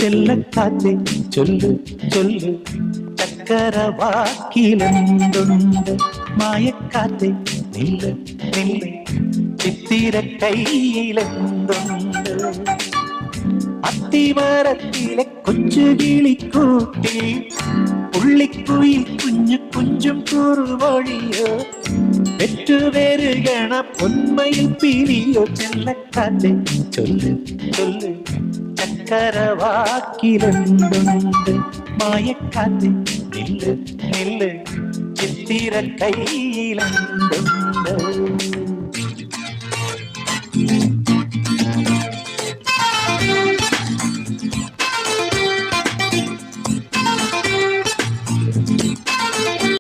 ചെല്ലക്കാറ്റെ ചൊല്ലു ചൊല്ലു ചക്കരവാക്കിലെന്തുണ്ട് മായക്കാറ്റെ നില്ല് നില്ല് ചിത്തിര കയ്യിലെന്തുണ്ട് അത്തിമരത്തിലെ കൊച്ചു കിളിക്കൂട്ടി പുള്ളിക്കുയിൽ കുഞ്ഞു കുഞ്ചും കുറുവഴിയോ പെറ്റുവരുകണ പൊന്മയിൽ പിരിയോ ചെല്ലക്കാറ്റെ ചൊല്ലു ചൊല്ലു ചക്കരവാക്കിലെന്തുണ്ട് മായക്കാറ്റെ നില്ല് നില്ല് ചിത്തിര കയ്യിലെന്തുണ്ട്